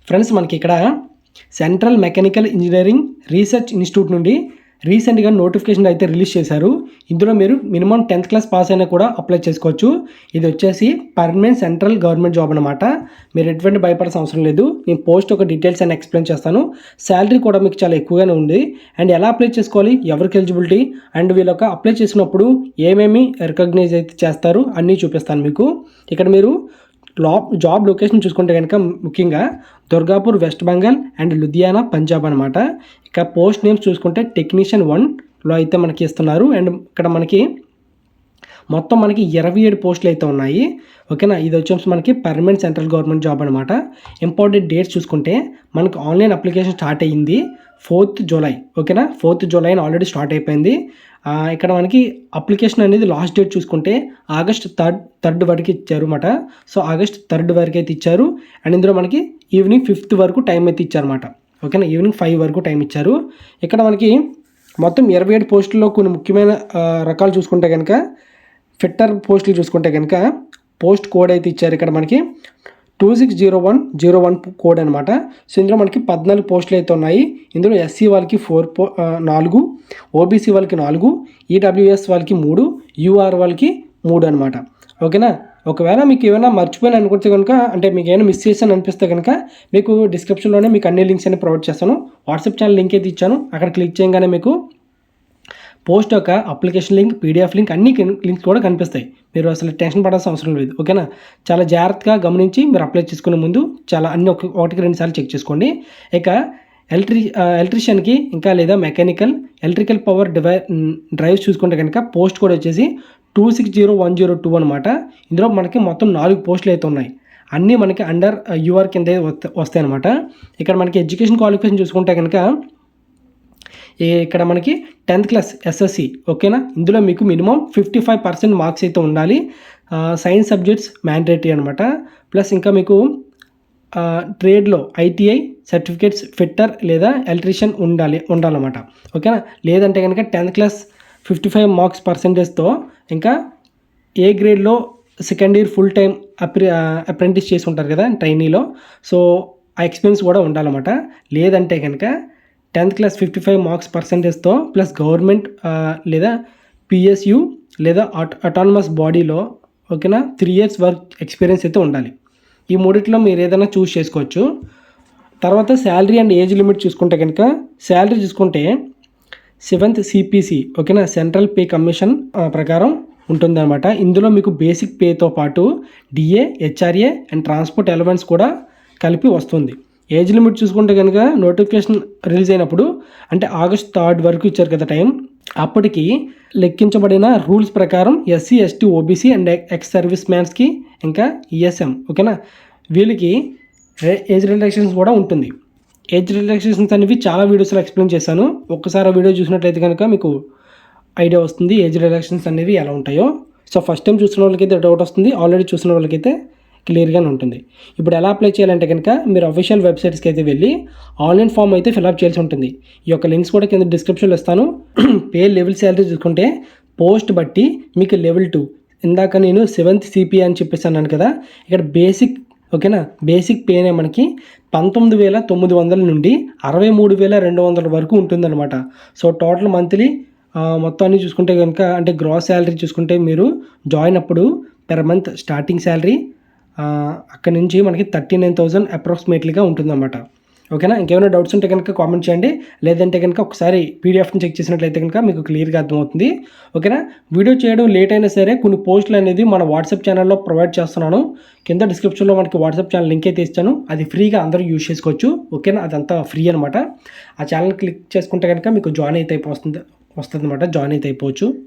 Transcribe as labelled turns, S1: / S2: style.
S1: Friends మనకి ఇక్కడ central mechanical engineering research institute నుండి రీసెంట్గా నోటిఫికేషన్ అయితే రిలీజ్ చేశారు. ఇందులో మీరు మినిమం 10th క్లాస్ పాస్ అయినా కూడా అప్లై చేసుకోవచ్చు. ఇది వచ్చేసి పర్మనెంట్ సెంట్రల్ గవర్నమెంట్ జాబ్ అనమాట. మీరు ఎటువంటి భయపడాల్సిన అవసరం లేదు. నేను పోస్ట్ ఒక డీటెయిల్స్ అని ఎక్స్ప్లెయిన్ చేస్తాను. శాలరీ కూడా మీకు చాలా ఎక్కువగానే ఉంది. అండ్ ఎలా అప్లై చేసుకోవాలి, ఎవరికి ఎలిజిబిలిటీ, అండ్ వీళ్ళొక అప్లై చేసినప్పుడు ఏమేమి రికగ్నైజ్ అయితే చేస్తారు అన్నీ చూపిస్తాను మీకు. ఇక్కడ మీరు జాబ్ లొకేషన్ చూసుకుంటే కనుక ముఖ్యంగా దుర్గాపూర్ వెస్ట్ బెంగాల్ అండ్ లుధియానా పంజాబ్ అనమాట. ఇక పోస్ట్ నేమ్స్ చూసుకుంటే టెక్నీషియన్ 1లో అయితే మనకి ఇస్తున్నారు. అండ్ ఇక్కడ మనకి మొత్తం మనకి 27 పోస్టులు అయితే ఉన్నాయి. ఓకేనా, ఇది వచ్చేసి మనకి పర్మనెంట్ సెంట్రల్ గవర్నమెంట్ జాబ్ అనమాట. ఇంపార్టెంట్ డేట్స్ చూసుకుంటే మనకి ఆన్లైన్ అప్లికేషన్ స్టార్ట్ అయ్యింది 4th జూలై. ఓకేనా, 4th జూలై ఆల్రెడీ స్టార్ట్ అయిపోయింది. ఇక్కడ మనకి అప్లికేషన్ అనేది లాస్ట్ డేట్ చూసుకుంటే ఆగస్ట్ థర్డ్ వరకు ఇచ్చారు అన్నమాట. సో ఆగస్ట్ 3rd వరకు అయితే ఇచ్చారు. అండ్ ఇందులో మనకి ఈవినింగ్ 5th వరకు టైం అయితే ఇచ్చారన్నమాట. ఓకేనా, ఈవినింగ్ 5 వరకు టైం ఇచ్చారు. ఇక్కడ మనకి మొత్తం 27 పోస్టుల్లో కొన్ని ముఖ్యమైన రకాలు చూసుకుంటే కనుక ఫిట్టర్ పోస్టులు చూసుకుంటే కనుక పోస్ట్ కోడ్ అయితే ఇచ్చారు. ఇక్కడ మనకి 260101 కోడ్ అనమాట. సో ఇందులో మనకి 14 పోస్టులు అయితే ఉన్నాయి. ఇందులో ఎస్సీ వాళ్ళకి 4, ఓబీసీ వాళ్ళకి 4, ఈడబ్ల్యూఎస్ వాళ్ళకి 3, యూఆర్ వాళ్ళకి 3 అనమాట. ఓకేనా, ఒకవేళ మీకు ఏమైనా మర్చిపోయిన అనుకుంటే కనుక, అంటే మీకు ఏమైనా మిస్ చేశాను అనిపిస్తే కనుక మీకు డిస్క్రిప్షన్లోనే మీకు అన్ని లింక్స్ అన్ని ప్రొవైడ్ చేస్తాను. వాట్సాప్ ఛానల్ లింక్ అయితే ఇచ్చాను. అక్కడ క్లిక్ చేయగానే మీకు పోస్ట్ యొక్క అప్లికేషన్ లింక్, పీడిఎఫ్ లింక్ అన్ని లింక్స్ కూడా కనిపిస్తాయి. మీరు అసలు టెన్షన్ పడాల్సిన అవసరం లేదు. ఓకేనా, చాలా జాగ్రత్తగా గమనించి మీరు అప్లై చేసుకునే ముందు చాలా అన్ని ఒకటికి 2 సార్లు చెక్ చేసుకోండి. ఇక ఎలక్ట్రీషియన్కి ఇంకా లేదా ఎలక్ట్రికల్ పవర్ డ్రైవ్స్ చూసుకుంటే కనుక పోస్ట్ కోడ్ వచ్చేసి 260102 అనమాట. ఇందులో మనకి మొత్తం 4 పోస్టులు అయితే ఉన్నాయి. అన్నీ మనకి అండర్ యూఆర్ కింద వస్తాయి అనమాట. ఇక్కడ మనకి ఎడ్యుకేషన్ క్వాలిఫికేషన్ చూసుకుంటే కనుక ఇక్కడ మనకి 10th క్లాస్ ఎస్ఎస్సి. ఓకేనా, ఇందులో మీకు మినిమం 55% మార్క్స్ అయితే ఉండాలి. సైన్స్ సబ్జెక్ట్స్ మ్యాండేటరీ అనమాట. ప్లస్ ఇంకా మీకు ట్రేడ్లో ఐటీఐ సర్టిఫికేట్స్ ఫిట్టర్ లేదా ఎలక్ట్రీషియన్ ఉండాలన్నమాట. ఓకేనా, లేదంటే కనుక 10th క్లాస్ 55 మార్క్స్ పర్సెంటేజ్తో ఇంకా ఏ గ్రేడ్లో second year full time apprentice చేసి ఉంటారు కదా ట్రైనీలో, సో ఆ ఎక్స్పీరియన్స్ కూడా ఉండాలన్నమాట. లేదంటే కనుక 10th క్లాస్ 55 మార్క్స్ పర్సెంటేజ్తో ప్లస్ గవర్నమెంట్ లేదా పిఎస్యు లేదా అటానమస్ బాడీలో ఓకేనా 3 years వర్క్ ఎక్స్పీరియన్స్ అయితే ఉండాలి. ఈ మూడిట్లో మీరు ఏదైనా చూస్ చేసుకోవచ్చు. తర్వాత శాలరీ అండ్ ఏజ్ లిమిట్ చూసుకుంటే కనుక శాలరీ చూసుకుంటే 7th సిపిసి ఓకేనా సెంట్రల్ పే కమిషన్ ప్రకారం ఉంటుందన్నమాట. ఇందులో మీకు బేసిక్ పేతో పాటు DA, HRA and transport allowance కూడా కలిపి వస్తుంది. ఏజ్ లిమిట్ చూసుకుంటే కనుక నోటిఫికేషన్ రిలీజ్ అయినప్పుడు అంటే ఆగస్ట్ 3rd వరకు ఇచ్చారు కదా టైం, అప్పటికి లెక్కించబడిన రూల్స్ ప్రకారం SC, ST, OBC and ex service మ్యాన్స్కి ఇంకా ఈఎస్ఎం ఓకేనా వీళ్ళకి ఏజ్ రిలాక్సేషన్స్ కూడా ఉంటుంది. ఏజ్ రిలాక్సేషన్స్ అనేవి చాలా వీడియోస్లో ఎక్స్ప్లెయిన్ చేశాను. ఒక్కసారి ఆ వీడియో చూసినట్లయితే కనుక మీకు ఐడియా వస్తుంది ఏజ్ రిలాక్సేషన్స్ అనేవి ఎలా ఉంటాయో. సో ఫస్ట్ టైం చూసిన వాళ్ళకైతే డౌట్ వస్తుంది, ఆల్రెడీ చూసిన వాళ్ళకైతే క్లియర్గానే ఉంటుంది. ఇప్పుడు ఎలా అప్లై చేయాలంటే కనుక మీరు అఫీషియల్ వెబ్సైట్స్కి అయితే వెళ్ళి ఆన్లైన్ ఫామ్ అయితే ఫిల్అప్ చేయాల్సి ఉంటుంది. ఈ యొక్క లింక్స్ కూడా కింద డిస్క్రిప్షన్లో ఇస్తాను. పే లెవెల్ శాలరీ చూసుకుంటే పోస్ట్ బట్టి మీకు లెవెల్ 2, ఇందాక నేను 7th సిపి అని చెప్పేసాను కదా, ఇక్కడ బేసిక్ ఓకేనా బేసిక్ పేనే మనకి 19,900 నుండి 63,200 వరకు ఉంటుందన్నమాట. సో టోటల్ మంత్లీ మొత్తం అన్ని చూసుకుంటే కనుక అంటే గ్రాస్ శాలరీ చూసుకుంటే మీరు జాయిన్ అప్పుడు పెర్ మంత్ స్టార్టింగ్ శాలరీ అక్కడ నుంచి మనకి 39,000 అప్రాక్సిమేట్లీగా ఉంటుందన్నమాట. ఓకేనా, ఇంకేమైనా డౌట్స్ ఉంటే కనుక కామెంట్ చేయండి. లేదంటే కనుక ఒకసారి పీడిఎఫ్ని చెక్ చేసినట్లయితే కనుక మీకు క్లియర్గా అర్థమవుతుంది. ఓకేనా, వీడియో చేయడం లేట్ అయినా సరే కొన్ని పోస్టులు అనేది మన వాట్సాప్ ఛానల్లో ప్రొవైడ్ చేస్తున్నాను. కింద డిస్క్రిప్షన్లో మనకి వాట్సాప్ ఛానల్ లింక్ అయితే ఇస్తాను. అది ఫ్రీగా అందరూ యూజ్ చేసుకోవచ్చు. ఓకేనా, అదంతా ఫ్రీ అనమాట. ఆ ఛానల్ క్లిక్ చేసుకుంటే కనుక మీకు జాయిన్ అయితే వస్తుంది అనమాట. జాయిన్ అయితే అయిపోవచ్చు.